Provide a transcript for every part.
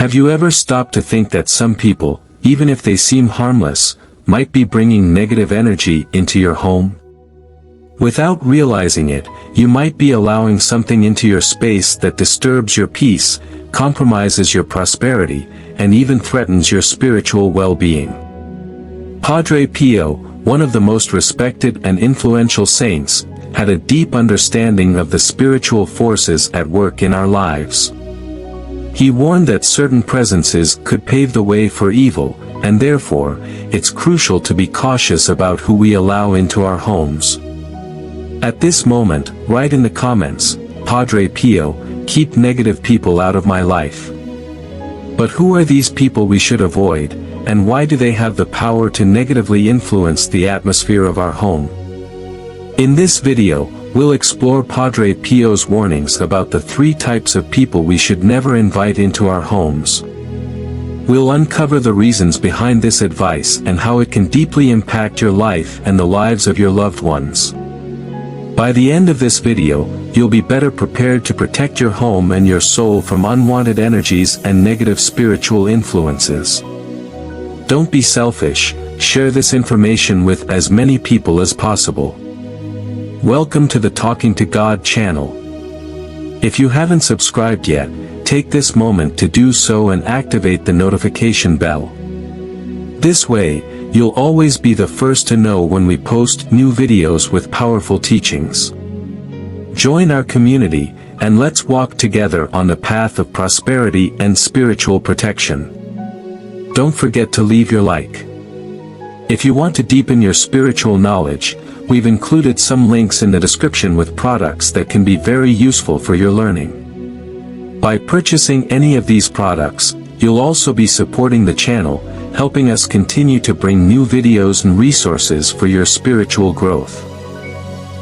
Have you ever stopped to think that some people, even if they seem harmless, might be bringing negative energy into your home? Without realizing it, you might be allowing something into your space that disturbs your peace, compromises your prosperity, and even threatens your spiritual well-being. Padre Pio, one of the most respected and influential saints, had a deep understanding of the spiritual forces at work in our lives. He warned that certain presences could pave the way for evil, and therefore, it's crucial to be cautious about who we allow into our homes. At this moment, write in the comments, Padre Pio, keep negative people out of my life. But who are these people we should avoid, and why do they have the power to negatively influence the atmosphere of our home? In this video, we'll explore Padre Pio's warnings about the 3 types of people we should never invite into our homes. We'll uncover the reasons behind this advice and how it can deeply impact your life and the lives of your loved ones. By the end of this video, you'll be better prepared to protect your home and your soul from unwanted energies and negative spiritual influences. Don't be selfish, share this information with as many people as possible. Welcome to the Talking to God channel. If you haven't subscribed yet, take this moment to do so and activate the notification bell. This way, you'll always be the first to know when we post new videos with powerful teachings. Join our community, and let's walk together on the path of prosperity and spiritual protection. Don't forget to leave your like. If you want to deepen your spiritual knowledge, we've included some links in the description with products that can be very useful for your learning. By purchasing any of these products, you'll also be supporting the channel, helping us continue to bring new videos and resources for your spiritual growth.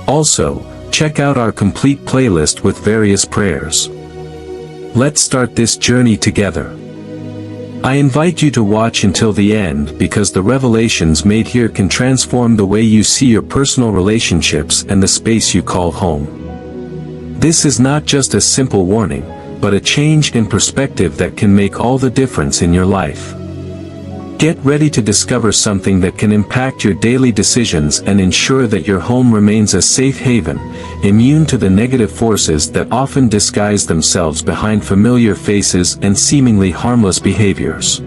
Also, check out our complete playlist with various prayers. Let's start this journey together. I invite you to watch until the end because the revelations made here can transform the way you see your personal relationships and the space you call home. This is not just a simple warning, but a change in perspective that can make all the difference in your life. Get ready to discover something that can impact your daily decisions and ensure that your home remains a safe haven, immune to the negative forces that often disguise themselves behind familiar faces and seemingly harmless behaviors.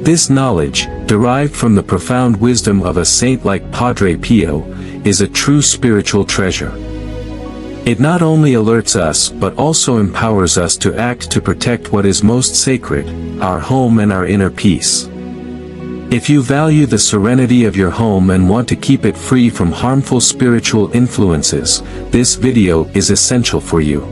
This knowledge, derived from the profound wisdom of a saint like Padre Pio, is a true spiritual treasure. It not only alerts us but also empowers us to act to protect what is most sacred, our home and our inner peace. If you value the serenity of your home and want to keep it free from harmful spiritual influences, this video is essential for you.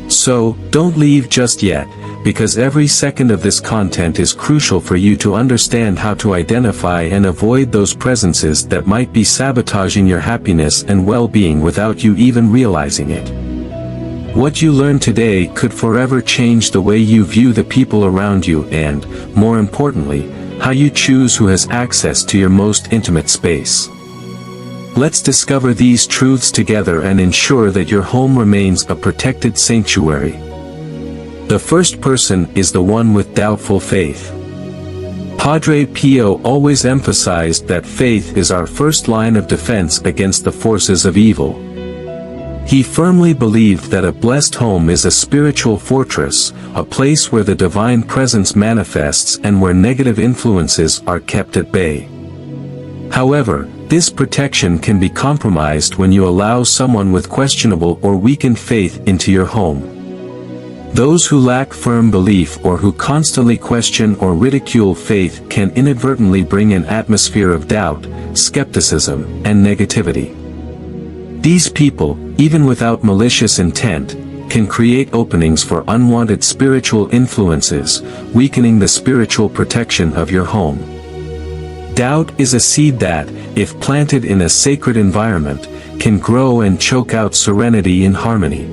So, don't leave just yet, because every second of this content is crucial for you to understand how to identify and avoid those presences that might be sabotaging your happiness and well-being without you even realizing it. What you learn today could forever change the way you view the people around you and, more importantly, how you choose who has access to your most intimate space. Let's discover these truths together and ensure that your home remains a protected sanctuary. The first person is the one with doubtful faith. Padre Pio always emphasized that faith is our first line of defense against the forces of evil. He firmly believed that a blessed home is a spiritual fortress, a place where the divine presence manifests and where negative influences are kept at bay. However, this protection can be compromised when you allow someone with questionable or weakened faith into your home. Those who lack firm belief or who constantly question or ridicule faith can inadvertently bring an atmosphere of doubt, skepticism, and negativity. These people, even without malicious intent, can create openings for unwanted spiritual influences, weakening the spiritual protection of your home. Doubt is a seed that, if planted in a sacred environment, can grow and choke out serenity and harmony.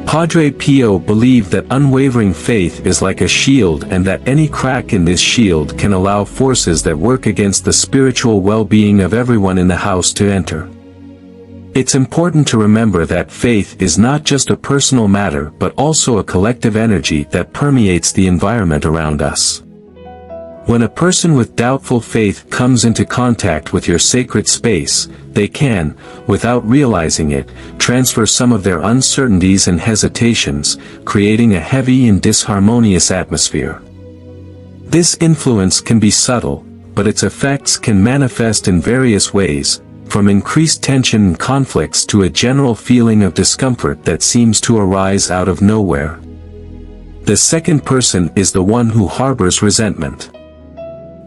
Padre Pio believed that unwavering faith is like a shield and that any crack in this shield can allow forces that work against the spiritual well-being of everyone in the house to enter. It's important to remember that faith is not just a personal matter but also a collective energy that permeates the environment around us. When a person with doubtful faith comes into contact with your sacred space, they can, without realizing it, transfer some of their uncertainties and hesitations, creating a heavy and disharmonious atmosphere. This influence can be subtle, but its effects can manifest in various ways, from increased tension and conflicts to a general feeling of discomfort that seems to arise out of nowhere. The second person is the one who harbors resentment.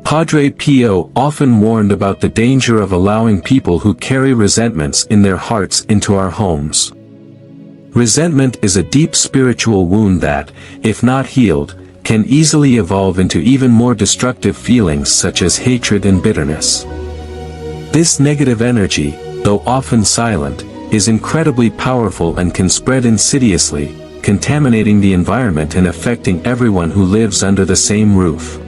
Padre Pio often warned about the danger of allowing people who carry resentments in their hearts into our homes. Resentment is a deep spiritual wound that, if not healed, can easily evolve into even more destructive feelings such as hatred and bitterness. This negative energy, though often silent, is incredibly powerful and can spread insidiously, contaminating the environment and affecting everyone who lives under the same roof.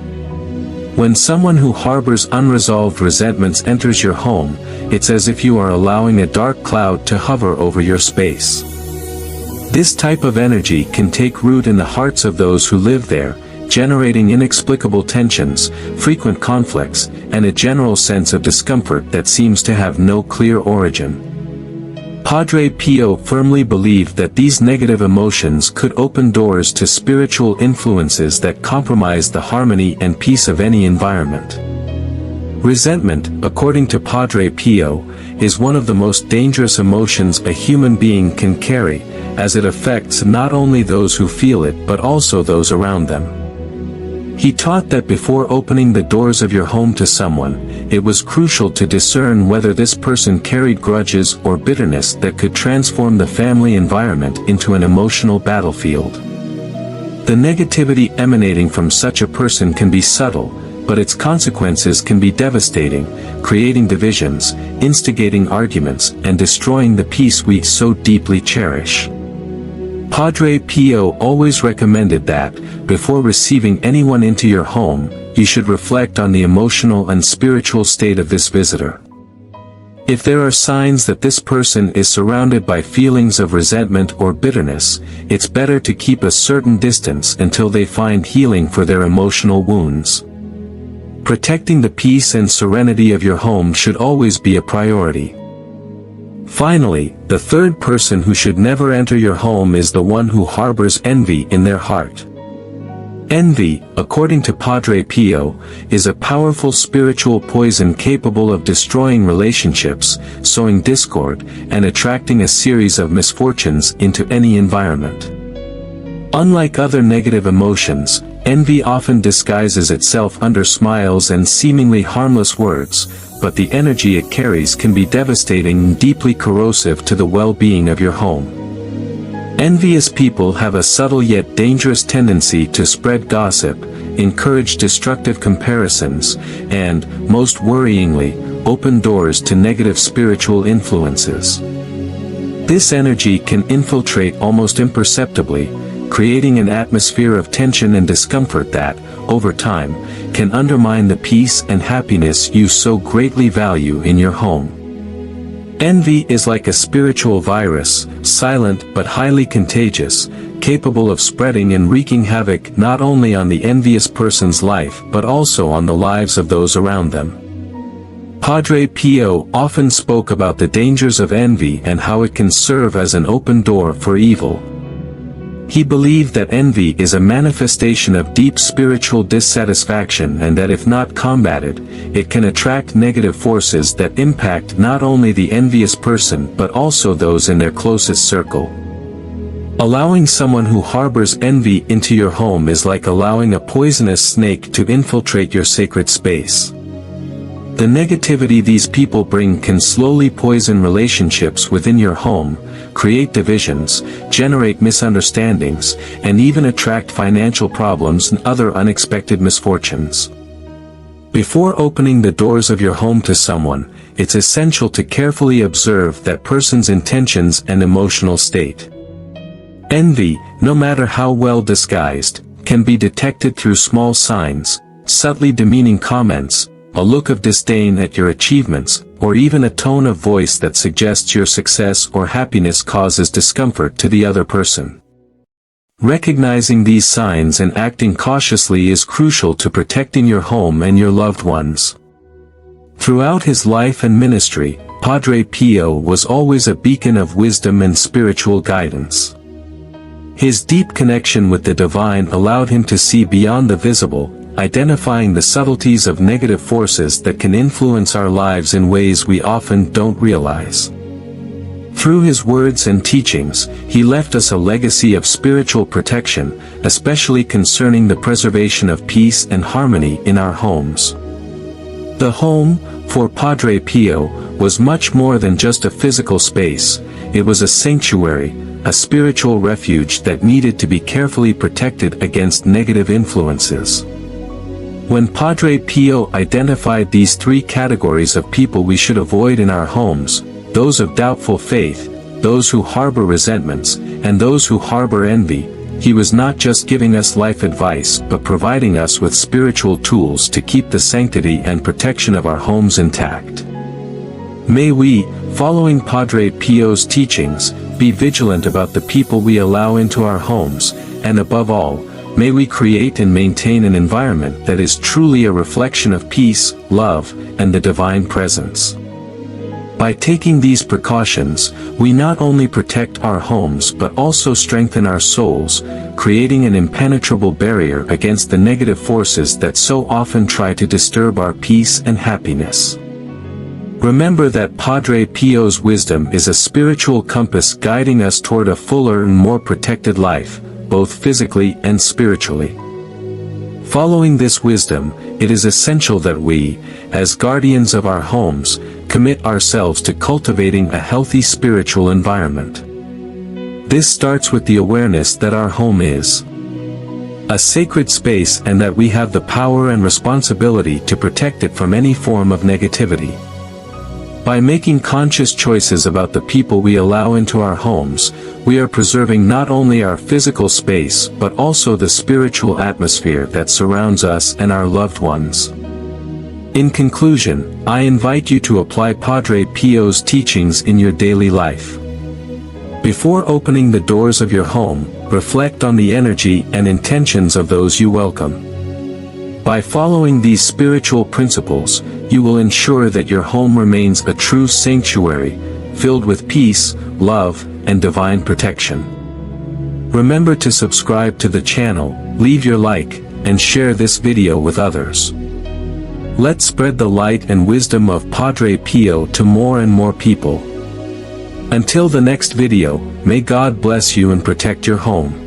When someone who harbors unresolved resentments enters your home, it's as if you are allowing a dark cloud to hover over your space. This type of energy can take root in the hearts of those who live there, generating inexplicable tensions, frequent conflicts, and a general sense of discomfort that seems to have no clear origin. Padre Pio firmly believed that these negative emotions could open doors to spiritual influences that compromise the harmony and peace of any environment. Resentment, according to Padre Pio, is one of the most dangerous emotions a human being can carry, as it affects not only those who feel it but also those around them. He taught that before opening the doors of your home to someone, it was crucial to discern whether this person carried grudges or bitterness that could transform the family environment into an emotional battlefield. The negativity emanating from such a person can be subtle, but its consequences can be devastating, creating divisions, instigating arguments, and destroying the peace we so deeply cherish. Padre Pio always recommended that, before receiving anyone into your home, you should reflect on the emotional and spiritual state of this visitor. If there are signs that this person is surrounded by feelings of resentment or bitterness, it's better to keep a certain distance until they find healing for their emotional wounds. Protecting the peace and serenity of your home should always be a priority. Finally, the third person who should never enter your home is the one who harbors envy in their heart. Envy, according to Padre Pio, is a powerful spiritual poison capable of destroying relationships, sowing discord, and attracting a series of misfortunes into any environment. Unlike other negative emotions, envy often disguises itself under smiles and seemingly harmless words, but the energy it carries can be devastating and deeply corrosive to the well-being of your home. Envious people have a subtle yet dangerous tendency to spread gossip, encourage destructive comparisons, and, most worryingly, open doors to negative spiritual influences. This energy can infiltrate almost imperceptibly, creating an atmosphere of tension and discomfort that, over time, can undermine the peace and happiness you so greatly value in your home. Envy is like a spiritual virus, silent but highly contagious, capable of spreading and wreaking havoc not only on the envious person's life but also on the lives of those around them. Padre Pio often spoke about the dangers of envy and how it can serve as an open door for evil. He believed that envy is a manifestation of deep spiritual dissatisfaction and that if not combated, it can attract negative forces that impact not only the envious person but also those in their closest circle. Allowing someone who harbors envy into your home is like allowing a poisonous snake to infiltrate your sacred space. The negativity these people bring can slowly poison relationships within your home, create divisions, generate misunderstandings, and even attract financial problems and other unexpected misfortunes. Before opening the doors of your home to someone, it's essential to carefully observe that person's intentions and emotional state. Envy, no matter how well disguised, can be detected through small signs, subtly demeaning comments, a look of disdain at your achievements, or even a tone of voice that suggests your success or happiness causes discomfort to the other person. Recognizing these signs and acting cautiously is crucial to protecting your home and your loved ones. Throughout his life and ministry, Padre Pio was always a beacon of wisdom and spiritual guidance. His deep connection with the divine allowed him to see beyond the visible, identifying the subtleties of negative forces that can influence our lives in ways we often don't realize. Through his words and teachings, he left us a legacy of spiritual protection, especially concerning the preservation of peace and harmony in our homes. The home, for Padre Pio, was much more than just a physical space. It was a sanctuary, a spiritual refuge that needed to be carefully protected against negative influences. When Padre Pio identified these three categories of people we should avoid in our homes, those of doubtful faith, those who harbor resentments, and those who harbor envy, he was not just giving us life advice but providing us with spiritual tools to keep the sanctity and protection of our homes intact. May we, following Padre Pio's teachings, be vigilant about the people we allow into our homes, and above all, may we create and maintain an environment that is truly a reflection of peace, love, and the divine presence. By taking these precautions, we not only protect our homes but also strengthen our souls, creating an impenetrable barrier against the negative forces that so often try to disturb our peace and happiness. Remember that Padre Pio's wisdom is a spiritual compass guiding us toward a fuller and more protected life, both physically and spiritually. Following this wisdom, it is essential that we, as guardians of our homes, commit ourselves to cultivating a healthy spiritual environment. This starts with the awareness that our home is a sacred space and that we have the power and responsibility to protect it from any form of negativity. By making conscious choices about the people we allow into our homes, we are preserving not only our physical space but also the spiritual atmosphere that surrounds us and our loved ones. In conclusion, I invite you to apply Padre Pio's teachings in your daily life. Before opening the doors of your home, reflect on the energy and intentions of those you welcome. By following these spiritual principles, you will ensure that your home remains a true sanctuary, filled with peace, love, and divine protection. Remember to subscribe to the channel, leave your like, and share this video with others. Let's spread the light and wisdom of Padre Pio to more and more people. Until the next video, may God bless you and protect your home.